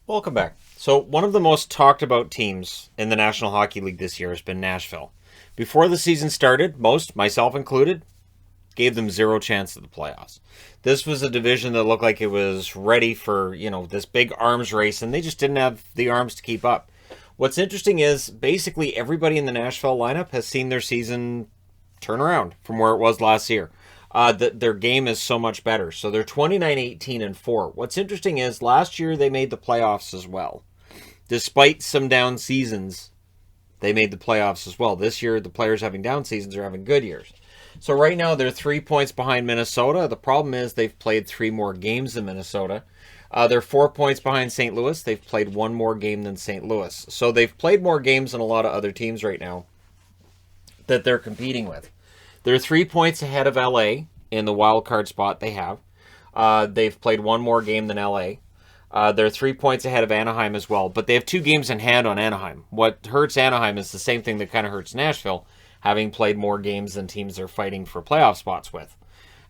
Welcome back. So, one of the most talked about teams in the National Hockey League this year has been Nashville. Before the season started, most, myself included, gave them zero chance at the playoffs. This was a division that looked like it was ready for, this big arms race, and they just didn't have the arms to keep up. What's interesting is basically everybody in the Nashville lineup has seen their season turn around from where it was last year. Their game is so much better. So they're 29-18-4. What's interesting is last year they made the playoffs as well. Despite some down seasons, they made the playoffs as well. This year, the players having down seasons are having good years. So right now, they're 3 points behind Minnesota. The problem is they've played 3 more games than Minnesota. They're 4 points behind St. Louis. They've played 1 more game than St. Louis. So they've played more games than a lot of other teams right now that they're competing with. They're 3 points ahead of LA in the wild card spot they have. They've played 1 more game than LA. They're 3 points ahead of Anaheim as well, but they have 2 games in hand on Anaheim. What hurts Anaheim is the same thing that kind of hurts Nashville, having played more games than teams they're fighting for playoff spots with.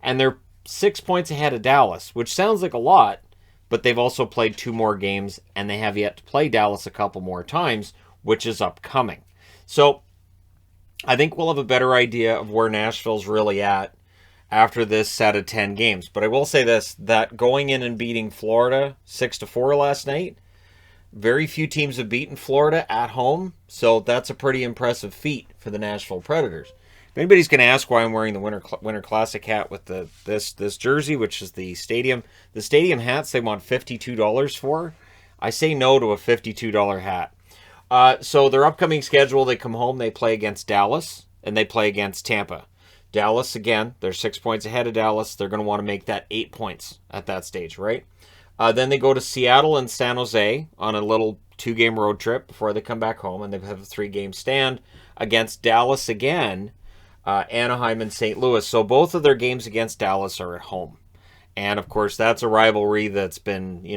And they're 6 points ahead of Dallas, which sounds like a lot, but they've also played 2 more games, and they have yet to play Dallas a couple more times, which is upcoming. So I think we'll have a better idea of where Nashville's really at after this set of 10 games. But I will say this, that going in and beating Florida 6-4 last night, very few teams have beaten Florida at home, so that's a pretty impressive feat for the Nashville Predators. If anybody's going to ask why I'm wearing the Winter Classic hat with this jersey, which is the stadium hats they want $52 for, I say no to a $52 hat. So their upcoming schedule, they come home, they play against Dallas, and they play against Tampa. Dallas, again, they're 6 points ahead of Dallas. They're going to want to make that 8 points at that stage, right? Then they go to Seattle and San Jose on a little 2-game road trip before they come back home, and they have a 3-game stand against Dallas again, Anaheim and St. Louis. So both of their games against Dallas are at home. And, of course, that's a rivalry that's been,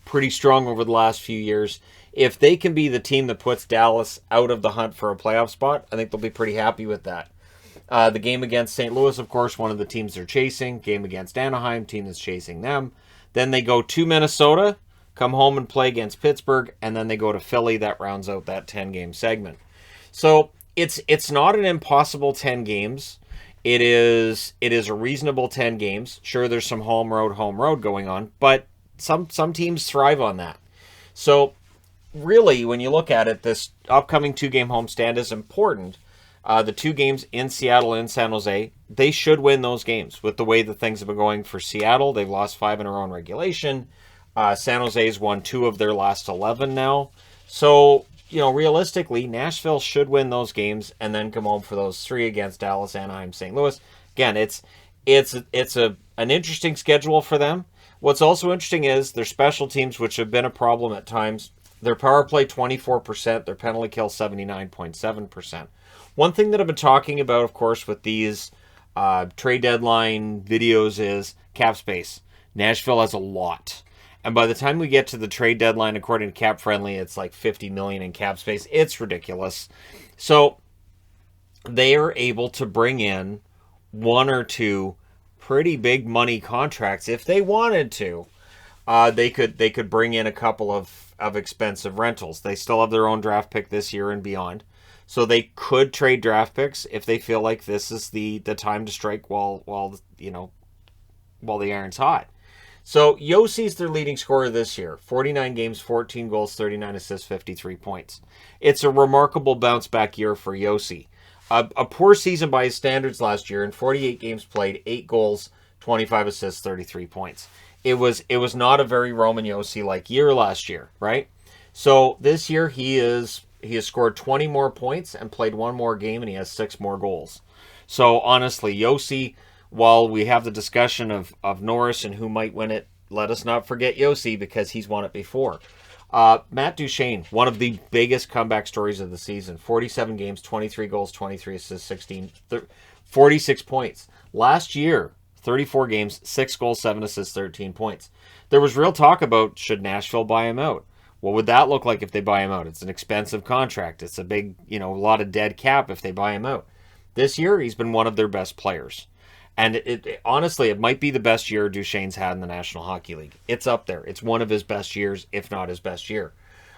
pretty strong over the last few years. If they can be the team that puts Dallas out of the hunt for a playoff spot, I think they'll be pretty happy with that. The game against St. Louis, of course, one of the teams they're chasing. Game against Anaheim, team that's chasing them. Then they go to Minnesota, come home and play against Pittsburgh, and then they go to Philly. That rounds out that 10-game segment. So it's not an impossible 10 games. It is a reasonable 10 games. Sure, there's some home road going on, but some teams thrive on that. So really, when you look at it, this upcoming 2-game homestand is important. The 2 games in Seattle and San Jose, they should win those games with the way that things have been going for Seattle. They've lost 5 in a row in regulation. San Jose's won 2 of their last 11 now. So, realistically, Nashville should win those games and then come home for those 3 against Dallas, Anaheim, St. Louis. Again, it's an interesting schedule for them. What's also interesting is their special teams, which have been a problem at times. Their power play 24%, their penalty kill 79.7%. One thing that I've been talking about, of course, with these trade deadline videos is cap space. Nashville has a lot. And by the time we get to the trade deadline, according to Cap Friendly, it's like $50 million in cap space. It's ridiculous. So they are able to bring in 1 or 2 pretty big money contracts if they wanted to. They could bring in a couple of expensive rentals. They still have their own draft pick this year and beyond. So they could trade draft picks if they feel like this is the time to strike while the iron's hot. So Yossi's their leading scorer this year. 49 games, 14 goals, 39 assists, 53 points. It's a remarkable bounce back year for Josi. A poor season by his standards last year. In 48 games played, 8 goals, 25 assists, 33 points. It was not a very Roman Josi-like year last year, right? So this year he has scored 20 more points and played 1 more game, and he has 6 more goals. So honestly, Josi, while we have the discussion of Norris and who might win it, let us not forget Josi because he's won it before. Matt Duchene, one of the biggest comeback stories of the season. 47 games, 23 goals, 23 assists, 46 points. Last year, 34 games, 6 goals, 7 assists, 13 points. There was real talk about should Nashville buy him out. What would that look like if they buy him out? It's an expensive contract. It's a big, a lot of dead cap if they buy him out. This year, he's been one of their best players. And honestly, it might be the best year Duchesne's had in the National Hockey League. It's up there. It's one of his best years, if not his best year.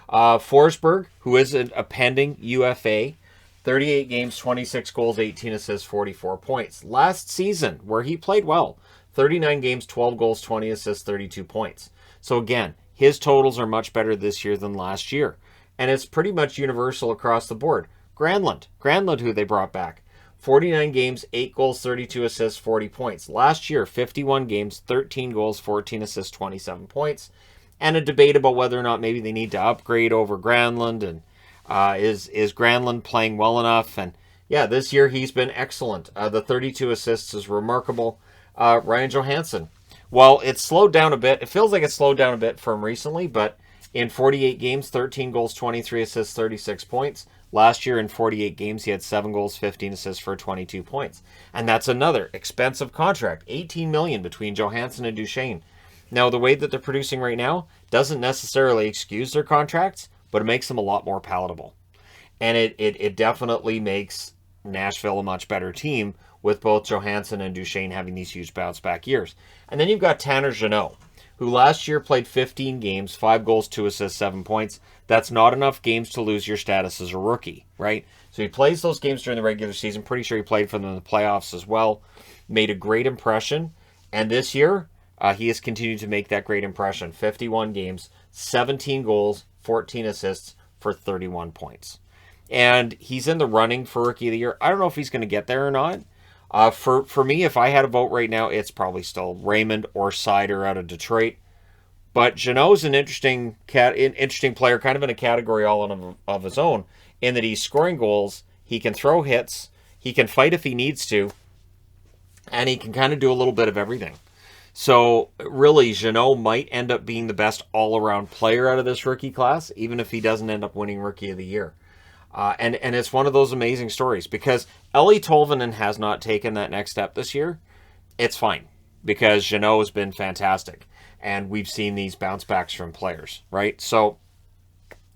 Forsberg, who is a pending UFA, 38 games, 26 goals, 18 assists, 44 points. Last season, where he played well, 39 games, 12 goals, 20 assists, 32 points. So again, his totals are much better this year than last year. And it's pretty much universal across the board. Granlund, who they brought back, 49 games, 8 goals, 32 assists, 40 points. Last year, 51 games, 13 goals, 14 assists, 27 points. And a debate about whether or not maybe they need to upgrade over Granlund, and is Granlund playing well enough? And yeah, this year he's been excellent. The 32 assists is remarkable. Ryan Johansson, well, it's slowed down a bit. It feels like it's slowed down a bit from recently, but in 48 games, 13 goals, 23 assists, 36 points. Last year in 48 games, he had 7 goals, 15 assists for 22 points. And that's another expensive contract, $18 million between Johansson and Duchesne. Now, the way that they're producing right now doesn't necessarily excuse their contracts, but it makes them a lot more palatable. And it definitely makes Nashville a much better team with both Johansson and Duchesne having these huge bounce-back years. And then you've got Tanner Jeannot, who last year played 15 games, 5 goals, 2 assists, 7 points. That's not enough games to lose your status as a rookie, right? So he plays those games during the regular season. Pretty sure he played for them in the playoffs as well. Made a great impression. And this year, he has continued to make that great impression. 51 games, 17 goals, 14 assists for 31 points. And he's in the running for Rookie of the Year. I don't know if he's going to get there or not. For me, if I had a vote right now, it's probably still Raymond or Seider out of Detroit. But Jeannot's an interesting player, kind of in a category all of his own, in that he's scoring goals, he can throw hits, he can fight if he needs to, and he can kind of do a little bit of everything. So really, Jeannot might end up being the best all-around player out of this rookie class, even if he doesn't end up winning Rookie of the Year. And it's one of those amazing stories, because Ellie Tolvanen has not taken that next step this year. It's fine, because Jeannot has been fantastic, and we've seen these bounce backs from players, right? So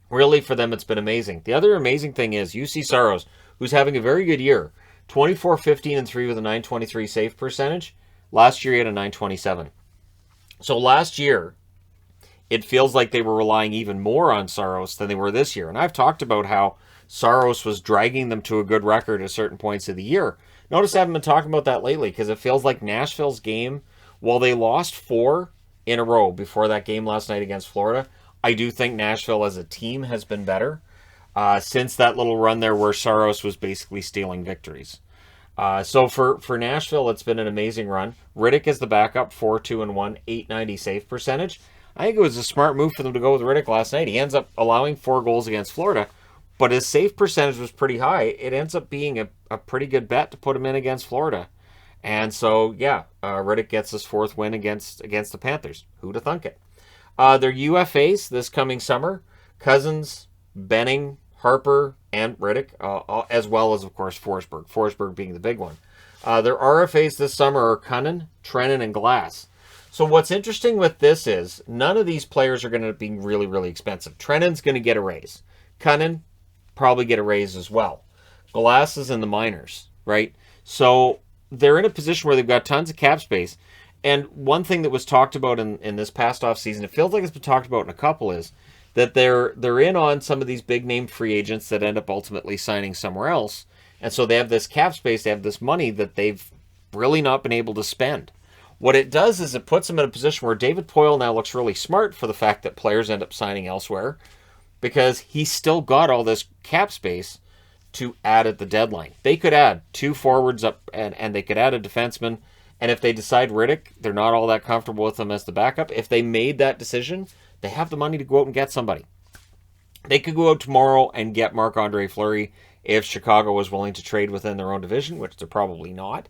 really, for them, it's been amazing. The other amazing thing is UC Saros, who's having a very good year, 24, 15, and 3 with a .923 save percentage. Last year, he had a .927. So last year, it feels like they were relying even more on Saros than they were this year. And I've talked about how Saros was dragging them to a good record at certain points of the year. Notice I haven't been talking about that lately, because it feels like Nashville's game, while they lost 4 in a row before that game last night against Florida, I do think Nashville as a team has been better since that little run there where Saros was basically stealing victories. So for Nashville, it's been an amazing run. Riddick is the backup, 4-2-1, .890 save percentage. I think it was a smart move for them to go with Riddick last night. He ends up allowing 4 goals against Florida, but his save percentage was pretty high. It ends up being a pretty good bet to put him in against Florida. And so, yeah, Riddick gets his 4th win against the Panthers. Who'd have thunk it? Their UFAs this coming summer, Cousins, Benning, Harper, and Riddick, as well as, of course, Forsberg. Forsberg being the big one. Their RFAs this summer are Cunnin, Trennan, and Glass. So what's interesting with this is none of these players are going to be really, really expensive. Trennan's going to get a raise. Cunnin probably get a raise as well. Glass is in the minors, right? So they're in a position where they've got tons of cap space. And one thing that was talked about in this past offseason, it feels like it's been talked about in a couple, is that they're in on some of these big-name free agents that end up ultimately signing somewhere else. And so they have this cap space, they have this money that they've really not been able to spend. What it does is it puts them in a position where David Poile now looks really smart for the fact that players end up signing elsewhere, because he's still got all this cap space to add at the deadline. They could add 2 forwards up, and they could add a defenseman. And if they decide Riddick, they're not all that comfortable with him as the backup. If they made that decision, they have the money to go out and get somebody. They could go out tomorrow and get Marc-Andre Fleury if Chicago was willing to trade within their own division, which they're probably not.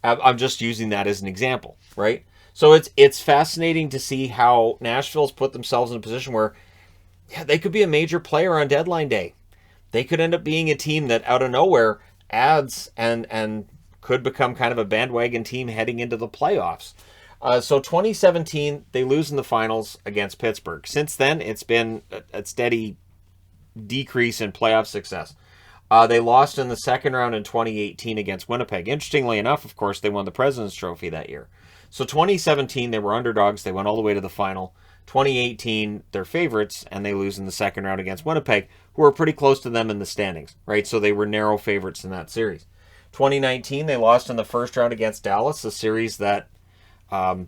I'm just using that as an example, right? So it's fascinating to see how Nashville's put themselves in a position where they could be a major player on deadline day. They could end up being a team that out of nowhere adds and could become kind of a bandwagon team heading into the playoffs. So 2017, they lose in the finals against Pittsburgh. Since then, it's been a steady decrease in playoff success. They lost in the second round in 2018 against Winnipeg. Interestingly enough, of course, they won the President's Trophy that year. So 2017, they were underdogs. They went all the way to the final. 2018, they're favorites, and they lose in the second round against Winnipeg, who are pretty close to them in the standings, right? So they were narrow favorites in that series. 2019, they lost in the first round against Dallas, a series that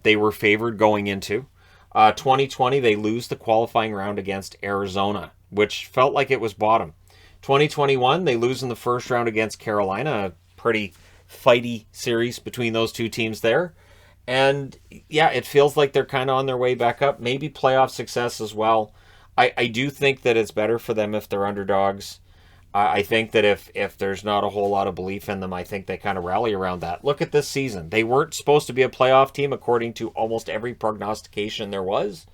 they were favored going into. 2020, they lose the qualifying round against Arizona, which felt like it was bottom. 2021, they lose in the first round against Carolina, a pretty fighty series between those two teams there. And yeah, it feels like they're kind of on their way back up. Maybe playoff success as well. I do think that it's better for them if they're underdogs. I think that if there's not a whole lot of belief in them, I think they kind of rally around that. Look at this season. They weren't supposed to be a playoff team according to almost every prognostication there was,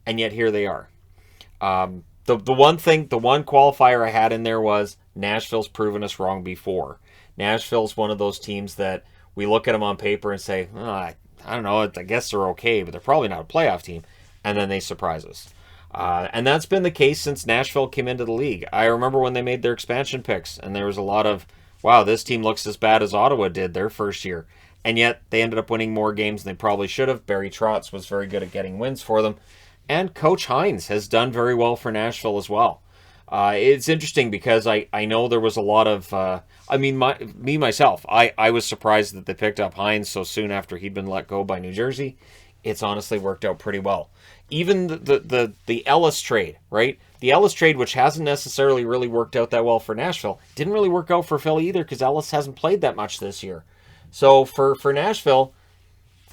and yet here they are. The one qualifier I had in there was Nashville's proven us wrong before. Nashville's one of those teams that we look at them on paper and say, oh, I don't know, I guess they're okay, but they're probably not a playoff team, and then they surprise us. And that's been the case since Nashville came into the league. I remember when they made their expansion picks, and there was a lot of, wow, this team looks as bad as Ottawa did their first year. And yet they ended up winning more games than they probably should have. Barry Trotz was very good at getting wins for them. And Coach Hines has done very well for Nashville as well. It's interesting because I know there was a lot of, myself, I was surprised that they picked up Hines so soon after he'd been let go by New Jersey. It's honestly worked out pretty well. Even the Ellis trade, right? The Ellis trade, which hasn't necessarily really worked out that well for Nashville, didn't really work out for Philly either because Ellis hasn't played that much this year. So for Nashville,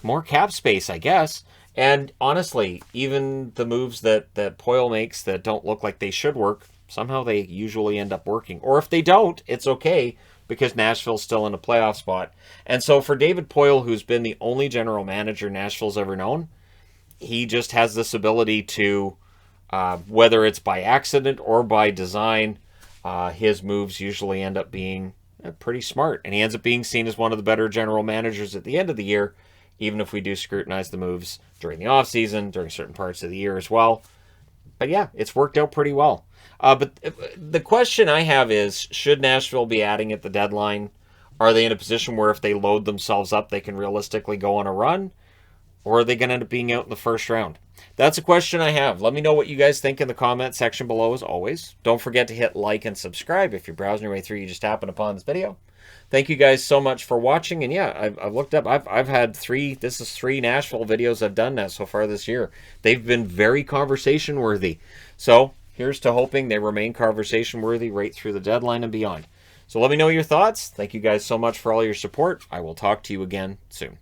more cap space, I guess. And honestly, even the moves that Poile makes that don't look like they should work, somehow they usually end up working. Or if they don't, it's okay because Nashville's still in a playoff spot. And so for David Poile, who's been the only general manager Nashville's ever known, he just has this ability to, whether it's by accident or by design, his moves usually end up being pretty smart. And he ends up being seen as one of the better general managers at the end of the year, even if we do scrutinize the moves during the offseason, during certain parts of the year as well. But yeah, it's worked out pretty well. But the question I have is, should Nashville be adding at the deadline? Are they in a position where if they load themselves up, they can realistically go on a run? Or are they going to end up being out in the first round? That's a question I have. Let me know what you guys think in the comment section below as always. Don't forget to hit like and subscribe if you're browsing your way through. You just happened upon this video. Thank you guys so much for watching. And yeah, I've looked up. I've had three Nashville videos I've done now so far this year. They've been very conversation worthy. So here's to hoping they remain conversation worthy right through the deadline and beyond. So let me know your thoughts. Thank you guys so much for all your support. I will talk to you again soon.